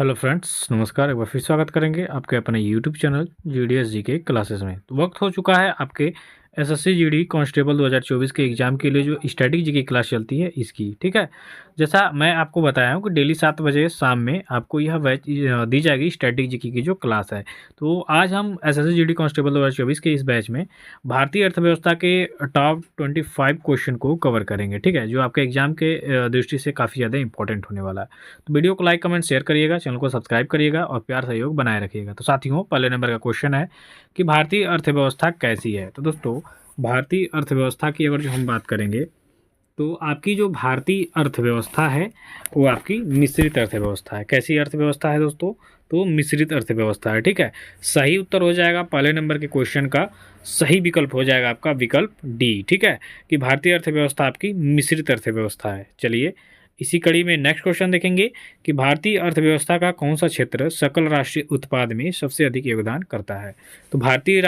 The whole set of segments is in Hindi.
हेलो फ्रेंड्स, नमस्कार। एक बार फिर स्वागत करेंगे आपके अपने यूट्यूब चैनल जीडीएस जी के क्लासेस में। तो वक्त हो चुका है आपके एसएससी जीडी कांस्टेबल 2024 के एग्ज़ाम के लिए जो स्टैटिक जी की क्लास चलती है इसकी, ठीक है। जैसा मैं आपको बताया हूँ कि डेली 7 बजे शाम में आपको यह बैच दी जाएगी स्टैटिक जी की जो क्लास है। तो आज हम एसएससी जीडी कांस्टेबल 2024 के इस बैच में भारतीय अर्थव्यवस्था के टॉप 25 क्वेश्चन को कवर करेंगे, ठीक है, जो आपके एग्जाम के दृष्टि से काफ़ी ज़्यादा इंपॉर्टेंट होने वाला है। तो वीडियो को लाइक, कमेंट, शेयर करिएगा, चैनल को सब्सक्राइब करिएगा और प्यार सहयोग बनाए रखिएगा। तो साथियों, पहले नंबर का क्वेश्चन है कि भारतीय अर्थव्यवस्था कैसी है। तो दोस्तों, भारतीय अर्थव्यवस्था की अगर जो हम बात करेंगे तो आपकी जो भारतीय अर्थव्यवस्था है वो आपकी मिश्रित अर्थव्यवस्था है। कैसी अर्थव्यवस्था है दोस्तों? तो मिश्रित अर्थव्यवस्था है, ठीक है। सही उत्तर हो जाएगा पहले नंबर के क्वेश्चन का सही विकल्प हो जाएगा आपका विकल्प डी, ठीक है, कि भारतीय अर्थव्यवस्था आपकी मिश्रित अर्थव्यवस्था है। चलिए, इसी कड़ी में नेक्स्ट क्वेश्चन देखेंगे कि भारतीय अर्थव्यवस्था का कौन सा क्षेत्र सकल राष्ट्रीय उत्पाद में सबसे अधिक योगदान करता है। तो भारतीय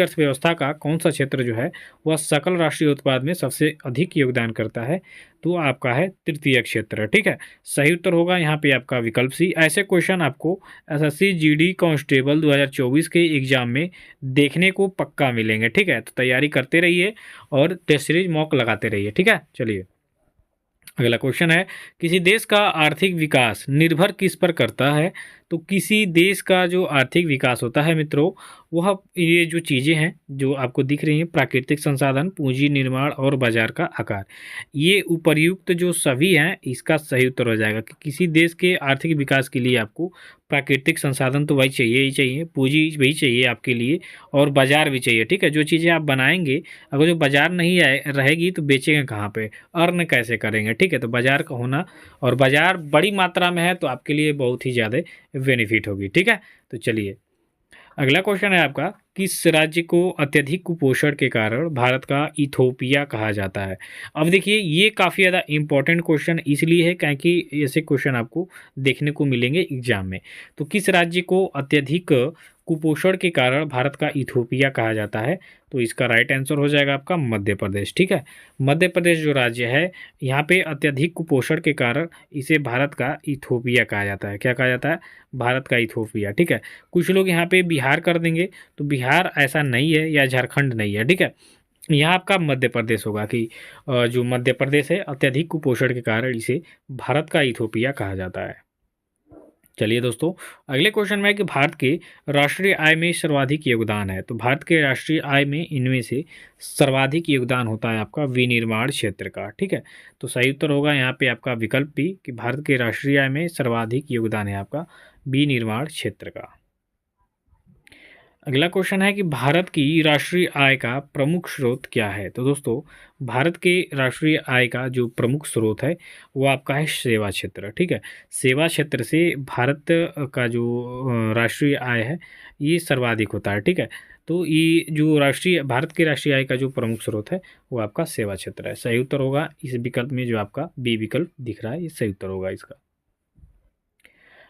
अर्थव्यवस्था का कौन सा क्षेत्र जो है वह सकल राष्ट्रीय उत्पाद में सबसे अधिक योगदान करता है। तो आपका है तृतीय क्षेत्र, ठीक है। सही उत्तर होगा यहाँ पे आपका विकल्प सी। ऐसे क्वेश्चन आपको एसएससी जीडी कांस्टेबल 2024 के एग्जाम में देखने को पक्का मिलेंगे, ठीक है। तो तैयारी करते रहिए और टेस्ट सीरीज मॉक लगाते रहिए, ठीक है। चलिए, अगला क्वेश्चन है, किसी देश का आर्थिक विकास निर्भर किस पर करता है। तो किसी देश का जो आर्थिक विकास होता है मित्रों, वह ये जो चीज़ें हैं जो आपको दिख रही हैं, प्राकृतिक संसाधन, पूंजी निर्माण और बाजार का आकार, ये उपर्युक्त जो सभी हैं इसका सही उत्तर हो जाएगा कि किसी देश के आर्थिक विकास के लिए आपको प्राकृतिक संसाधन तो वही चाहिए ही चाहिए, पूंजी वही चाहिए आपके लिए और बाजार भी चाहिए, ठीक है। जो चीज़ें आप बनाएंगे, अगर जो बाजार नहीं रहेगी तो बेचेंगे कहाँ पे, अर्न कैसे करेंगे, ठीक है। तो बाजार का होना और बाजार बड़ी मात्रा में है तो आपके लिए बहुत ही ज़्यादा बेनिफिट होगी, ठीक है। तो चलिए, अगला क्वेश्चन है आपका, किस राज्य को अत्यधिक कुपोषण के कारण भारत का इथोपिया कहा जाता है। अब देखिए, ये काफ़ी ज़्यादा इंपॉर्टेंट क्वेश्चन इसलिए है क्योंकि ऐसे क्वेश्चन आपको देखने को मिलेंगे एग्जाम में। तो किस राज्य को अत्यधिक कुपोषण के कारण भारत का इथोपिया कहा जाता है। तो इसका राइट आंसर हो जाएगा आपका मध्य प्रदेश, ठीक है। मध्य प्रदेश जो राज्य है, यहाँ पे अत्यधिक कुपोषण के कारण इसे भारत का इथोपिया कहा जाता है। क्या कहा जाता है? भारत का इथोपिया, ठीक है। कुछ लोग यहाँ पे बिहार कर देंगे, तो बिहार ऐसा नहीं है या झारखंड नहीं है, ठीक है। यहाँ आपका मध्य प्रदेश होगा कि जो मध्य प्रदेश है अत्यधिक कुपोषण के कारण इसे भारत का इथोपिया कहा जाता है। चलिए दोस्तों, अगले क्वेश्चन में है कि भारत के राष्ट्रीय आय में सर्वाधिक योगदान है। तो भारत के राष्ट्रीय आय में इनमें से सर्वाधिक योगदान होता है आपका विनिर्माण क्षेत्र का, ठीक है। तो सही उत्तर होगा यहाँ पे आपका विकल्प भी कि भारत के राष्ट्रीय आय में सर्वाधिक योगदान है आपका विनिर्माण क्षेत्र का। अगला क्वेश्चन है कि भारत की राष्ट्रीय आय का प्रमुख स्रोत क्या है। तो दोस्तों, भारत के राष्ट्रीय आय का जो प्रमुख स्रोत है वो आपका है सेवा क्षेत्र, ठीक है। सेवा क्षेत्र से भारत का जो राष्ट्रीय आय है ये सर्वाधिक होता है, ठीक है। तो ये जो भारत के राष्ट्रीय आय का जो प्रमुख स्रोत है वो आपका सेवा क्षेत्र है। सही उत्तर होगा इस विकल्प में, जो आपका बी विकल्प दिख रहा है ये सही उत्तर होगा इसका।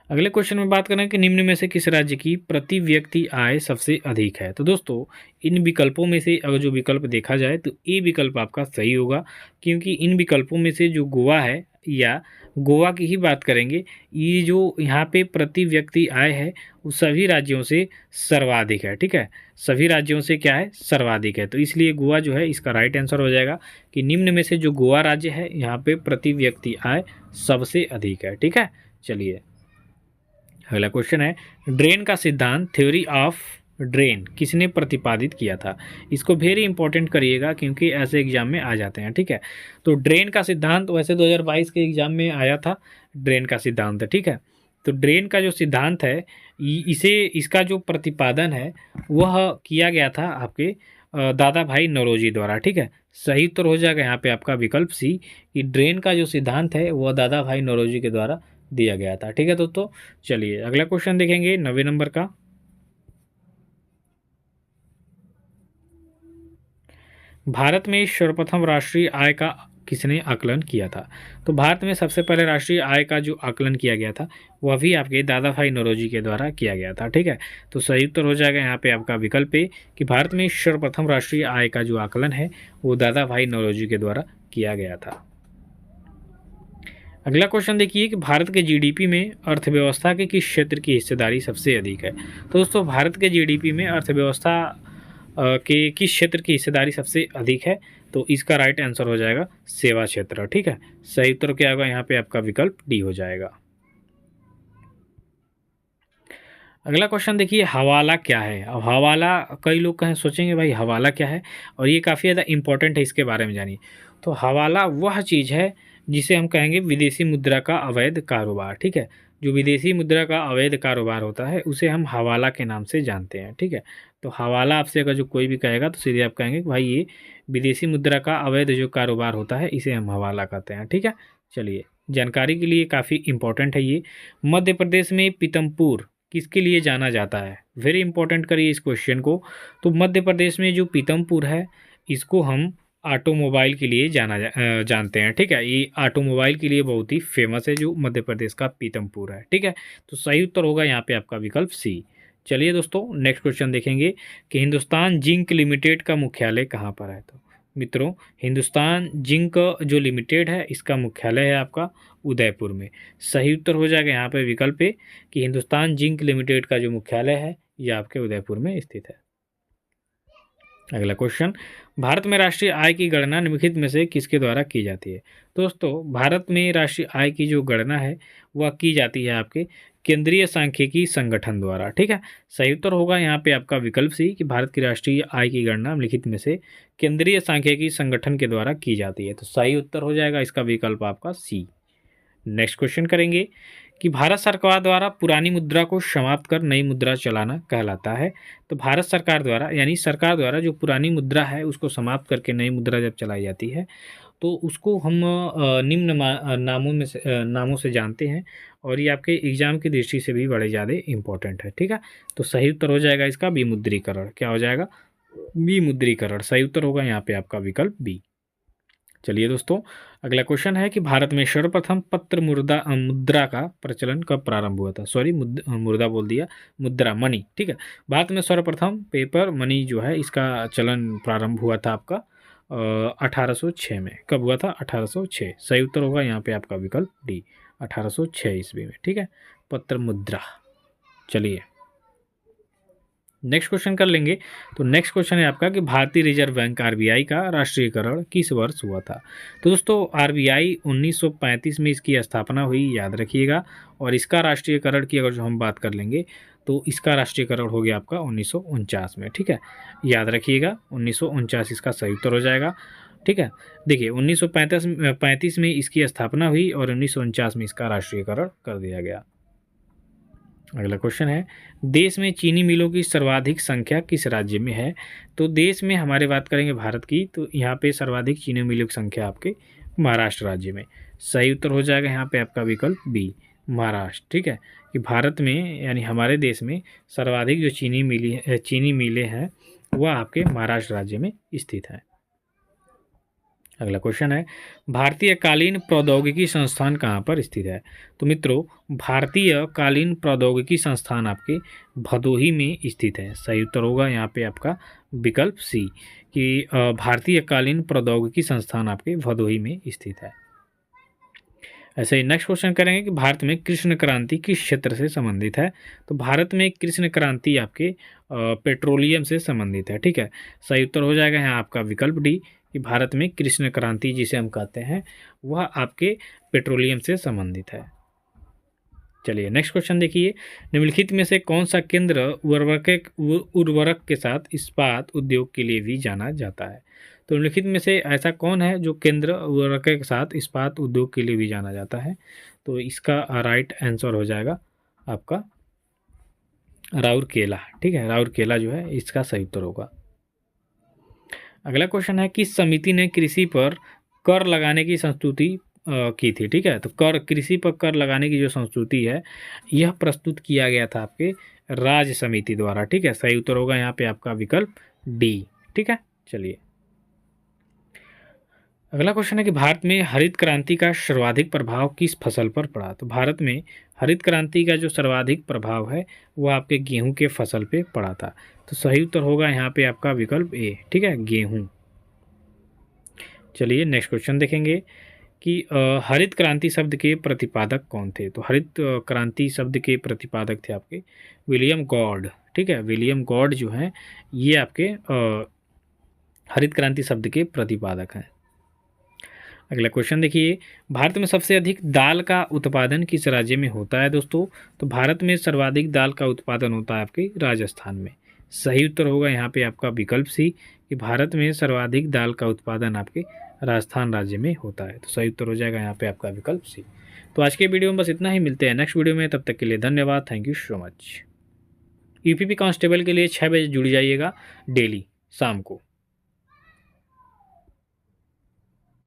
अगले क्वेश्चन में बात करें कि निम्न में से किस राज्य की प्रति व्यक्ति आय सबसे अधिक है। तो दोस्तों, इन विकल्पों में से अगर जो विकल्प देखा जाए तो ए विकल्प आपका सही होगा, क्योंकि इन विकल्पों में से जो गोवा है या गोवा की ही बात करेंगे, ये जो यहाँ पे प्रति व्यक्ति आय है वो सभी राज्यों से सर्वाधिक है, ठीक है। सभी राज्यों से क्या है? सर्वाधिक है। तो इसलिए गोवा जो है इसका राइट आंसर हो जाएगा कि निम्न में से जो गोवा राज्य है यहाँ पे प्रति व्यक्ति आय सबसे अधिक है, ठीक है। चलिए, अगला क्वेश्चन है, ड्रेन का सिद्धांत थ्योरी ऑफ ड्रेन किसने प्रतिपादित किया था। इसको वेरी इंपॉर्टेंट करिएगा क्योंकि ऐसे एग्जाम में आ जाते हैं, ठीक है। तो ड्रेन का सिद्धांत वैसे 2022 के एग्जाम में आया था, ड्रेन का सिद्धांत, ठीक है। तो ड्रेन का जो सिद्धांत है इसका जो प्रतिपादन है वह किया गया था आपके दादा भाई नौरोजी द्वारा, ठीक है। सही उत्तर हो जाएगा यहाँ पे आपका विकल्प सी कि ड्रेन का जो सिद्धांत है वह दादा भाई नौरोजी के द्वारा दिया गया था, ठीक है दोस्तों। चलिए, अगला क्वेश्चन देखेंगे 90 नंबर का। भारत में सर्वप्रथम राष्ट्रीय आय का किसने आकलन किया था। तो भारत में सबसे पहले राष्ट्रीय आय का जो आकलन किया गया था वह भी आपके दादा भाई नौरोजी के द्वारा किया गया था, ठीक है। तो सही उत्तर हो जाएगा यहाँ पे आपका विकल्प ए कि भारत में सर्वप्रथम राष्ट्रीय आय का जो आकलन है वो दादा भाई नौरोजी के द्वारा किया गया था। अगला क्वेश्चन देखिए कि भारत के जीडीपी में अर्थव्यवस्था के किस क्षेत्र की हिस्सेदारी सबसे अधिक है। तो दोस्तों भारत के जीडीपी में अर्थव्यवस्था के किस क्षेत्र की हिस्सेदारी सबसे अधिक है, तो इसका राइट आंसर हो जाएगा सेवा क्षेत्र। ठीक है, सही उत्तर क्या होगा यहाँ पे आपका विकल्प डी हो जाएगा। अगला क्वेश्चन देखिए हवाला क्या है। अब हवाला कई लोग कहें सोचेंगे भाई हवाला क्या है, और ये काफ़ी ज़्यादा इंपॉर्टेंट है, इसके बारे में जानिए। तो हवाला वह चीज़ है जिसे हम कहेंगे विदेशी मुद्रा का अवैध कारोबार। ठीक है, जो विदेशी मुद्रा का अवैध कारोबार होता है उसे हम हवाला के नाम से जानते हैं। ठीक है, तो हवाला आपसे अगर जो कोई भी कहेगा तो सीधे आप कहेंगे कि भाई ये विदेशी मुद्रा का अवैध जो कारोबार होता है इसे हम हवाला कहते हैं। ठीक है, चलिए जानकारी के लिए काफ़ी इंपॉर्टेंट है ये। मध्य प्रदेश में पीतमपुर किसके लिए जाना जाता है, वेरी इंपॉर्टेंट करिए इस क्वेश्चन को। तो मध्य प्रदेश में जो पीतमपुर है इसको हम ऑटोमोबाइल के लिए जानते हैं। ठीक है, ये ऑटोमोबाइल के लिए बहुत ही फेमस है जो मध्य प्रदेश का पीतमपुर है। ठीक है, तो सही उत्तर होगा यहाँ पे आपका विकल्प सी। चलिए दोस्तों नेक्स्ट क्वेश्चन देखेंगे कि हिंदुस्तान जिंक लिमिटेड का मुख्यालय कहाँ पर है। तो मित्रों हिंदुस्तान जिंक जो लिमिटेड है इसका मुख्यालय है आपका उदयपुर में। सही उत्तर हो जाएगा यहाँ पे विकल्प ए कि हिंदुस्तान जिंक लिमिटेड का जो मुख्यालय है ये आपके उदयपुर में स्थित है। अगला क्वेश्चन, भारत में राष्ट्रीय आय की गणना निम्नलिखित में से किसके द्वारा की जाती है। दोस्तों भारत में राष्ट्रीय आय की जो गणना है वह की जाती है आपके केंद्रीय सांख्यिकी संगठन द्वारा। ठीक है, सही उत्तर होगा यहाँ पे आपका विकल्प सी कि भारत की राष्ट्रीय आय की गणना निम्नलिखित में से केंद्रीय सांख्यिकी संगठन के द्वारा की जाती है। तो सही उत्तर हो जाएगा इसका विकल्प आपका सी। नेक्स्ट क्वेश्चन करेंगे कि भारत सरकार द्वारा पुरानी मुद्रा को समाप्त कर नई मुद्रा चलाना कहलाता है। तो भारत सरकार द्वारा यानी सरकार द्वारा जो पुरानी मुद्रा है उसको समाप्त करके नई मुद्रा जब चलाई जाती है तो उसको हम निम्न नामों से जानते हैं, और ये आपके एग्जाम की दृष्टि से भी बड़े ज़्यादा इंपॉर्टेंट है। ठीक है, तो सही उत्तर हो जाएगा इसका विमुद्रीकरण। क्या हो जाएगा, विमुद्रीकरण। सही उत्तर होगा यहाँ पे आपका विकल्प बी। चलिए दोस्तों अगला क्वेश्चन है कि भारत में सर्वप्रथम पत्र मुद्रा का प्रचलन कब प्रारंभ हुआ था। सॉरी मुद्रा बोल दिया, मुद्रा मनी। ठीक है, भारत में सर्वप्रथम पेपर मनी जो है इसका चलन प्रारंभ हुआ था आपका 1806 में। कब हुआ था, 1806। सही उत्तर होगा यहाँ पे आपका विकल्प डी 1806 ईस्वी में। ठीक है, पत्र मुद्रा। चलिए नेक्स्ट क्वेश्चन कर लेंगे। तो नेक्स्ट क्वेश्चन है आपका कि भारतीय रिजर्व बैंक आरबीआई का राष्ट्रीयकरण किस वर्ष हुआ था। तो दोस्तों आरबीआई 1935 में इसकी स्थापना हुई, याद रखिएगा। और इसका राष्ट्रीयकरण की अगर जो हम बात कर लेंगे तो इसका राष्ट्रीयकरण हो गया आपका 1949 में। ठीक है, याद रखिएगा 1949 इसका सही उत्तर हो जाएगा। ठीक है, देखिए 1935 में इसकी स्थापना हुई और 1949 में इसका राष्ट्रीयकरण कर दिया गया। अगला क्वेश्चन है देश में चीनी मिलों की सर्वाधिक संख्या किस राज्य में है। तो देश में हमारे बात करेंगे भारत की, तो यहाँ पे सर्वाधिक चीनी मिलों की संख्या आपके महाराष्ट्र राज्य में। सही उत्तर हो जाएगा यहाँ पे आपका विकल्प बी महाराष्ट्र। ठीक है, कि भारत में यानी हमारे देश में सर्वाधिक जो चीनी मिलें हैं वह आपके महाराष्ट्र राज्य में स्थित है। अगला क्वेश्चन है भारतीय कालीन प्रौद्योगिकी संस्थान कहाँ पर स्थित है। तो मित्रों भारतीय कालीन प्रौद्योगिकी संस्थान आपके भदोही में स्थित है। सही उत्तर होगा यहाँ पे आपका विकल्प सी कि भारतीय कालीन प्रौद्योगिकी संस्थान आपके भदोही में स्थित है। ऐसे ही नेक्स्ट क्वेश्चन करेंगे कि भारत में कृष्ण क्रांति किस क्षेत्र से संबंधित है। तो भारत में कृष्ण क्रांति आपके पेट्रोलियम से संबंधित है। ठीक है, सही उत्तर हो जाएगा यहाँ आपका विकल्प डी कि भारत में कृष्ण क्रांति जिसे हम कहते हैं वह आपके पेट्रोलियम से संबंधित है। चलिए नेक्स्ट क्वेश्चन देखिए, निम्नलिखित में से कौन सा केंद्र उर्वरक के साथ इस्पात उद्योग के लिए भी जाना जाता है। तो निम्नलिखित में से ऐसा कौन है जो केंद्र उर्वरक के साथ इस्पात उद्योग के लिए भी जाना जाता है। तो इसका राइट आंसर हो जाएगा आपका राउरकेला। ठीक है, राउरकेला जो है इसका सही उत्तर होगा। अगला क्वेश्चन है किस समिति ने कृषि पर कर लगाने की संस्तुति की थी। ठीक है, तो कृषि पर कर लगाने की जो संस्तुति है यह प्रस्तुत किया गया था आपके राज्य समिति द्वारा। ठीक है, सही उत्तर होगा यहाँ पे आपका विकल्प डी। ठीक है, चलिए अगला क्वेश्चन है कि भारत में हरित क्रांति का सर्वाधिक प्रभाव किस फसल पर पड़ा। तो भारत में हरित क्रांति का जो सर्वाधिक प्रभाव है वह आपके गेहूं के फसल पे पड़ा था। तो सही उत्तर होगा यहाँ पे आपका विकल्प ए। ठीक है, गेहूं। चलिए नेक्स्ट क्वेश्चन देखेंगे कि हरित क्रांति शब्द के प्रतिपादक कौन थे? तो हरित क्रांति शब्द के प्रतिपादक थे आपके विलियम गॉड, ठीक है? विलियम गॉड जो हैं ये आपके हरित क्रांति शब्द के प्रतिपादक हैं। अगला क्वेश्चन देखिए, भारत में सबसे अधिक दाल का उत्पादन किस राज्य में होता है दोस्तों? तो भारत में सर्वाधिक दाल का उत्पादन होता है आपके राजस्थान में। सही उत्तर होगा यहाँ पे आपका विकल्प सी, कि भारत में सर्वाधिक दाल का उत्पादन आपके राजस्थान राज्य में होता है। तो सही उत्तर हो जाएगा यहाँ पे आपका विकल्प सी। तो आज के वीडियो में बस इतना ही, मिलते हैं नेक्स्ट वीडियो में, तब तक के लिए धन्यवाद, thank you so much. UPP constable के लिए 6 बजे जुड़ जाइएगा डेली शाम को।